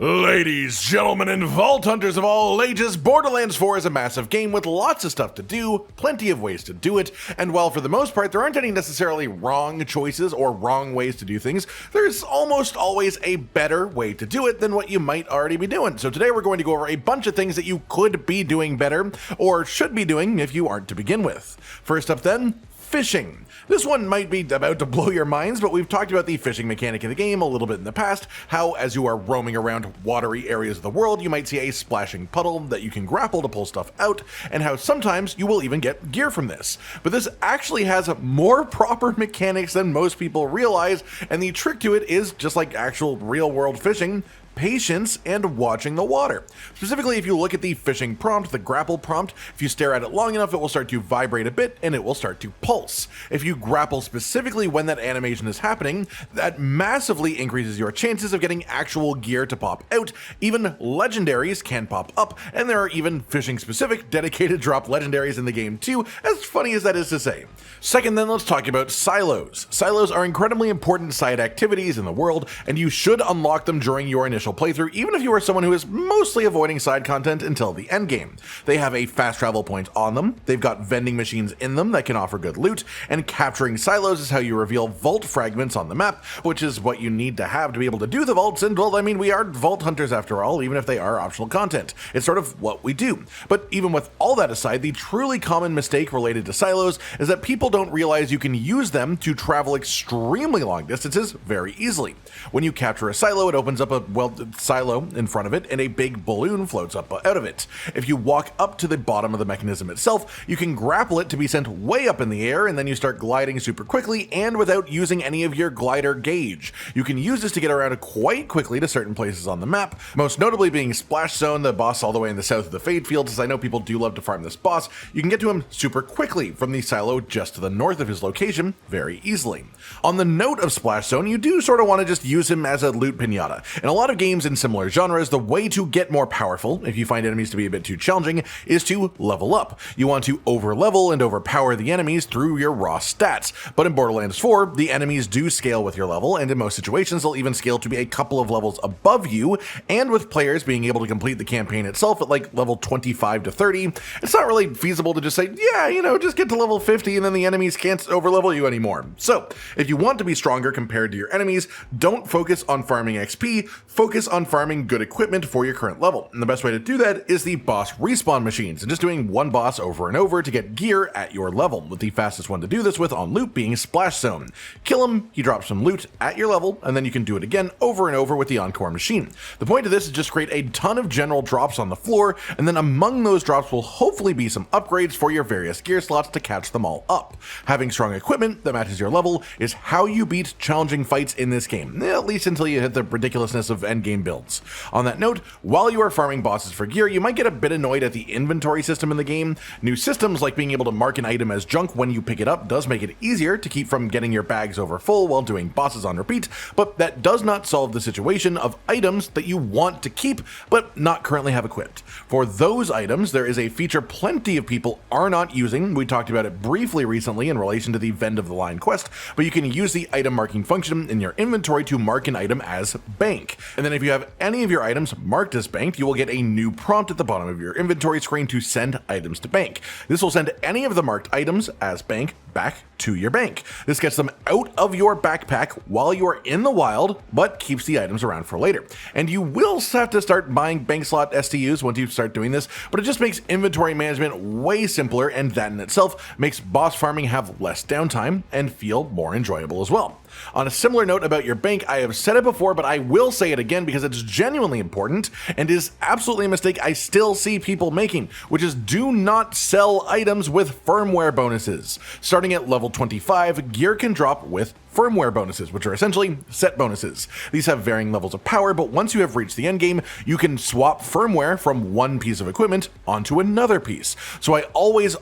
Ladies, gentlemen, and vault hunters of all ages, Borderlands 4 is a massive game with lots of stuff to do, plenty of ways to do it, and while for the most part there aren't any necessarily wrong choices or wrong ways to do things, there's almost always a better way to do it than what you might already be doing. So today we're going to go over a bunch of things that you could be doing better, or should be doing if you aren't to begin with. First up then, fishing. This one might be about to blow your minds, but we've talked about the fishing mechanic in the game a little bit in the past, how as you are roaming around watery areas of the world, you might see a splashing puddle that you can grapple to pull stuff out, and how sometimes you will even get gear from this. But this actually has more proper mechanics than most people realize, and the trick to it is, just like actual real-world fishing, patience and watching the water. Specifically, if you look at the fishing prompt, the grapple prompt, if you stare at it long enough, it will start to vibrate a bit and it will start to pulse. If you grapple specifically when that animation is happening, that massively increases your chances of getting actual gear to pop out. Even legendaries can pop up, and there are even fishing specific dedicated drop legendaries in the game too, as funny as that is to say. Second then, let's talk about silos. Silos are incredibly important side activities in the world, and you should unlock them during your initial playthrough, even if you are someone who is mostly avoiding side content until the endgame. They have a fast travel point on them, they've got vending machines in them that can offer good loot, and capturing silos is how you reveal vault fragments on the map, which is what you need to have to be able to do the vaults, and well, I mean, we are vault hunters after all, even if they are optional content. It's sort of what we do. But even with all that aside, the truly common mistake related to silos is that people don't realize you can use them to travel extremely long distances very easily. When you capture a silo, it opens up a, silo in front of it, and a big balloon floats up out of it. If you walk up to the bottom of the mechanism itself, you can grapple it to be sent way up in the air, and then you start gliding super quickly and without using any of your glider gauge. You can use this to get around quite quickly to certain places on the map, most notably being Splash Zone, the boss all the way in the south of the Fade Fields, as I know people do love to farm this boss. You can get to him super quickly from the silo just to the north of his location very easily. On the note of Splash Zone, you do sort of want to just use him as a loot pinata. In a lot of games in similar genres, the way to get more powerful, if you find enemies to be a bit too challenging, is to level up. You want to over-level and overpower the enemies through your raw stats. But in Borderlands 4, the enemies do scale with your level, and in most situations they'll even scale to be a couple of levels above you, and with players being able to complete the campaign itself at like level 25 to 30, it's not really feasible to just say, yeah, you know, just get to level 50 and then the enemies can't over-level you anymore. So, if you want to be stronger compared to your enemies, don't focus on farming XP, focus on farming good equipment for your current level. And the best way to do that is the boss respawn machines, and just doing one boss over and over to get gear at your level, with the fastest one to do this with on loot being Splash Zone. Kill him, he drops some loot at your level, and then you can do it again over and over with the Encore machine. The point of this is just create a ton of general drops on the floor, and then among those drops will hopefully be some upgrades for your various gear slots to catch them all up. Having strong equipment that matches your level is how you beat challenging fights in this game, at least until you hit the ridiculousness of endgame builds. On that note, while you are farming bosses for gear, you might get a bit annoyed at the inventory system in the game. New systems like being able to mark an item as junk when you pick it up does make it easier to keep from getting your bags over full while doing bosses on repeat, but that does not solve the situation of items that you want to keep but not currently have equipped. For those items, there is a feature plenty of people are not using. We talked about it briefly recently in relation to the Vend of the Line quest, but you can use the item marking function in your inventory to mark an item as bank. And then if you have any of your items marked as banked, you will get a new prompt at the bottom of your inventory screen to send items to bank. This will send any of the marked items as bank back to your bank. This gets them out of your backpack while you are in the wild, but keeps the items around for later. And you will have to start buying bank slot STUs once you start doing this, but it just makes inventory management way simpler, and that in itself makes boss farming have less downtime and feel more enjoyable as well. On a similar note about your bank, I have said it before, but I will say it again because it's genuinely important and is absolutely a mistake I still see people making, which is do not sell items with firmware bonuses. Starting at level 25, gear can drop with firmware bonuses, which are essentially set bonuses. These have varying levels of power, but once you have reached the endgame, you can swap firmware from one piece of equipment onto another piece. So I always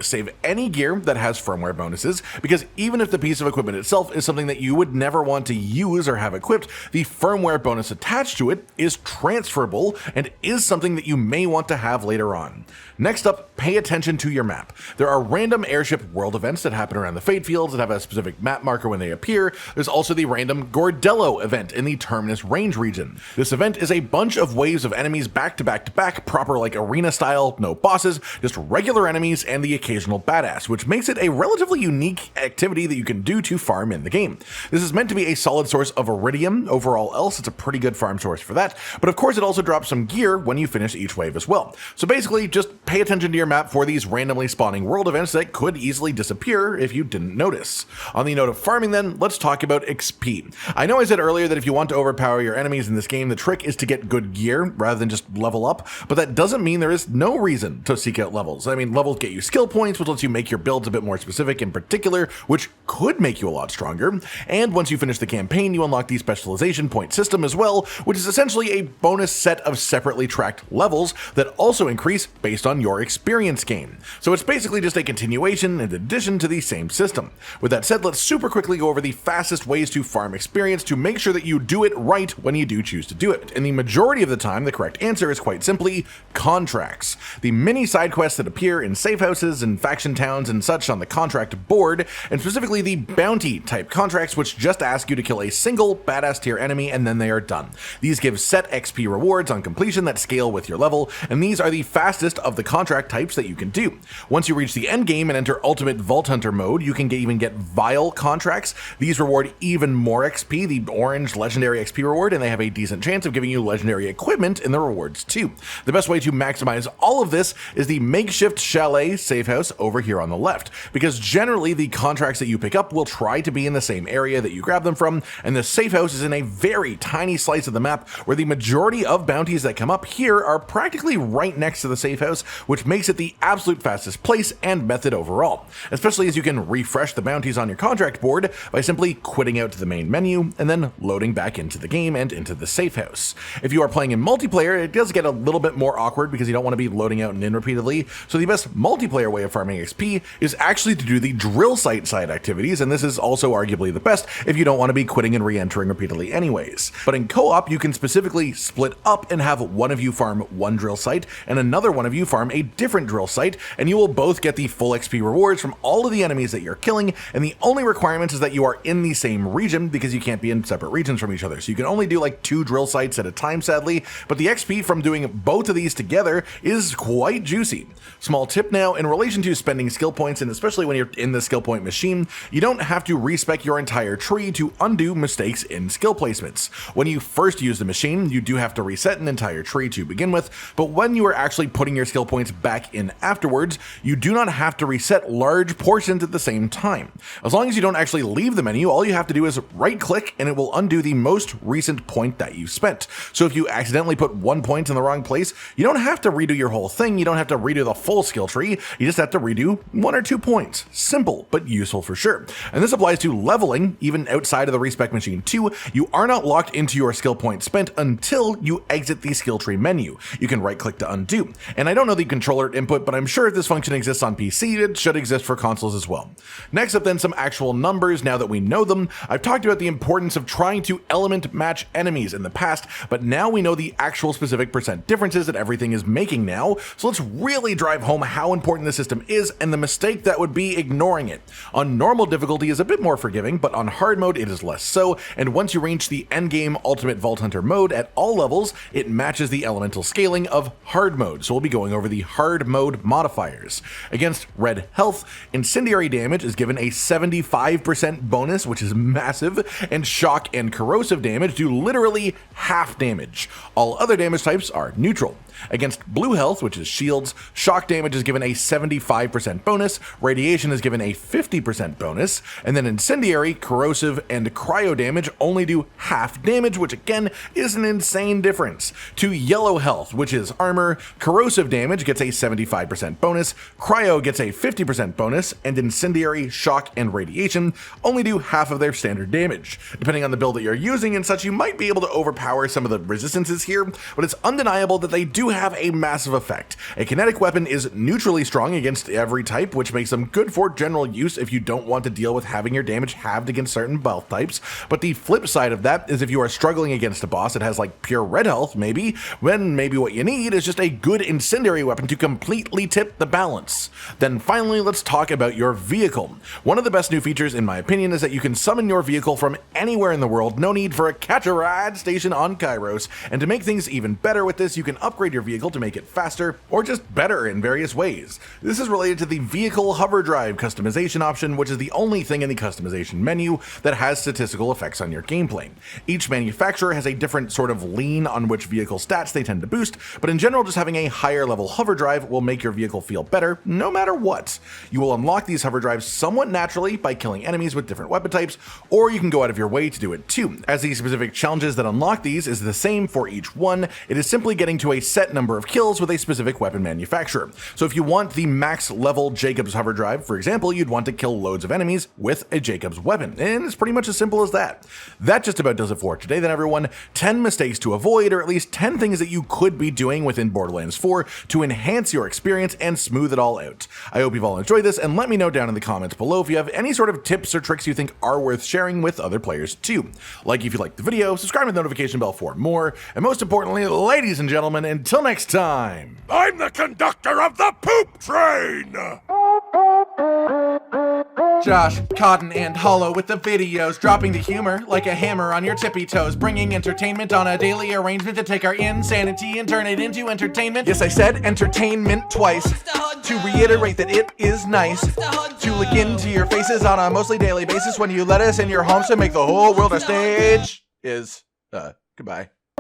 save any gear that has firmware bonuses, because even if the piece of equipment itself is something that you would never want to use or have equipped, the firmware bonus attached to it is transferable and is something that you may want to have later on. Next up, pay attention to your map. There are random airship world events that happen around the Fade Fields that have a specific map marker when they appear, there's also the random Goredello event in the Terminus range region. This event is a bunch of waves of enemies back to back to back, proper like arena style, no bosses, just regular enemies and the occasional badass, which makes it a relatively unique activity that you can do to farm in the game. This is meant to be a solid source of iridium. Overall else, it's a pretty good farm source for that, but of course it also drops some gear when you finish each wave as well. So basically, just pay attention to your map for these randomly spawning world events that could easily disappear if you didn't notice. On the note of farming then, let's talk about XP. I know I said earlier that if you want to overpower your enemies in this game, the trick is to get good gear rather than just level up, but that doesn't mean there is no reason to seek out levels. I mean, levels get you skill points, which lets you make your builds a bit more specific in particular, which could make you a lot stronger. And once you finish the campaign, you unlock the specialization point system as well, which is essentially a bonus set of separately tracked levels that also increase based on your experience gain. So it's basically just a continuation in addition to the same system. With that said, let's super quickly go over the fastest ways to farm experience to make sure that you do it right when you do choose to do it. And the majority of the time, the correct answer is quite simply contracts. The mini side quests that appear in safe houses and faction towns and such on the contract board, and specifically the bounty type contracts, which just ask you to kill a single badass tier enemy and then they are done. These give set XP rewards on completion that scale with your level, and these are the fastest of the contract types that you can do. Once you reach the end game and enter Ultimate Vault Hunter mode, you can even get Vile contracts. These reward even more XP, the orange legendary XP reward, and they have a decent chance of giving you legendary equipment in the rewards too. The best way to maximize all of this is the makeshift chalet safe house over here on the left, because generally the contracts that you pick up will try to be in the same area that you grab them from, and the safe house is in a very tiny slice of the map where the majority of bounties that come up here are practically right next to the safe house, which makes it the absolute fastest place and method overall, especially as you can refresh the bounties on your contract board by simply quitting out to the main menu and then loading back into the game and into the safe house. If you are playing in multiplayer, it does get a little bit more awkward because you don't want to be loading out and in repeatedly, so the best multiplayer way of farming XP is actually to do the drill site side activities, and this is also arguably the best if you don't want to be quitting and re-entering repeatedly anyways. But in co-op, you can specifically split up and have one of you farm one drill site and another one of you farm a different drill site, and you will both get the full XP rewards from all of the enemies that you're killing, and the only requirement is that you are in the same region because you can't be in separate regions from each other. So you can only do like 2 drill sites at a time, sadly, but the XP from doing both of these together is quite juicy. Small tip now, in relation to spending skill points, and especially when you're in the skill point machine, you don't have to respec your entire tree to undo mistakes in skill placements. When you first use the machine, you do have to reset an entire tree to begin with, but when you are actually putting your skill points back in afterwards, you do not have to reset large portions at the same time. As long as you don't actually leave the menu, all you have to do is right click and it will undo the most recent point that you spent. So if you accidentally put 1 point in the wrong place, you don't have to redo your whole thing, you don't have to redo the full skill tree, you just have to redo 1 or 2 points. Simple, but useful for sure. And this applies to leveling, even outside of the respec machine too. You are not locked into your skill point spent until you exit the skill tree menu. You can right click to undo. And I don't know the controller input, but I'm sure if this function exists on PC, it should exist for consoles as well. Next up then, some actual numbers now that we know them. I've talked about the importance of trying to element match enemies in the past, but now we know the actual specific percent differences that everything is making now, so let's really drive home how important the system is and the mistake that would be ignoring it. On normal difficulty is a bit more forgiving, but on hard mode it is less so, and once you reach the endgame Ultimate Vault Hunter mode at all levels, it matches the elemental scaling of hard mode, so we'll be going over the hard mode modifiers. Against red health, incendiary damage is given a 75% bonus, which is massive, and shock and corrosive damage do literally half damage. All other damage types are neutral. Against blue health, which is shields, shock damage is given a 75% bonus, radiation is given a 50% bonus, and then incendiary, corrosive, and cryo damage only do half damage, which again is an insane difference. To yellow health, which is armor, corrosive damage gets a 75% bonus, cryo gets a 50% bonus, and incendiary, shock, and radiation only do half of their standard damage. Depending on the build that you're using and such, you might be able to overpower some of the resistances here, but it's undeniable that they do have a massive effect. A kinetic weapon is neutrally strong against every type, which makes them good for general use if you don't want to deal with having your damage halved against certain buff types, but the flip side of that is if you are struggling against a boss that has like pure red health maybe, then maybe what you need is just a good incendiary weapon to completely tip the balance. Then finally, let's talk about your vehicle. One of the best new features in my opinion opinion is that you can summon your vehicle from anywhere in the world, no need for a catch-a-ride station on Kairos, and to make things even better with this, you can upgrade your vehicle to make it faster, or just better in various ways. This is related to the Vehicle Hover Drive customization option, which is the only thing in the customization menu that has statistical effects on your gameplay. Each manufacturer has a different sort of lean on which vehicle stats they tend to boost, but in general, just having a higher level hover drive will make your vehicle feel better, no matter what. You will unlock these hover drives somewhat naturally by killing enemies with different weapon types, or you can go out of your way to do it too, as the specific challenges that unlock these is the same for each one. It is simply getting to a set number of kills with a specific weapon manufacturer. So if you want the max level Jakobs hover drive, for example, you'd want to kill loads of enemies with a Jakobs weapon, and it's pretty much as simple as that. That just about does it for today then, everyone. 10 mistakes to avoid, or at least 10 things that you could be doing within Borderlands 4 to enhance your experience and smooth it all out. I hope you've all enjoyed this, and let me know down in the comments below if you have any sort of tips or tricks you think are worth sharing with other players too. Like if you liked the video, subscribe with the notification bell for more, and most importantly, ladies and gentlemen, until next time, I'm the conductor of the poop train! Josh, Cotton, and Hollow with the videos, dropping the humor like a hammer on your tippy toes, bringing entertainment on a daily arrangement to take our insanity and turn it into entertainment. Yes, I said entertainment twice, to reiterate that it is nice to look into your faces on a mostly daily basis when you let us in your homes to make the whole world a stage. Goodbye.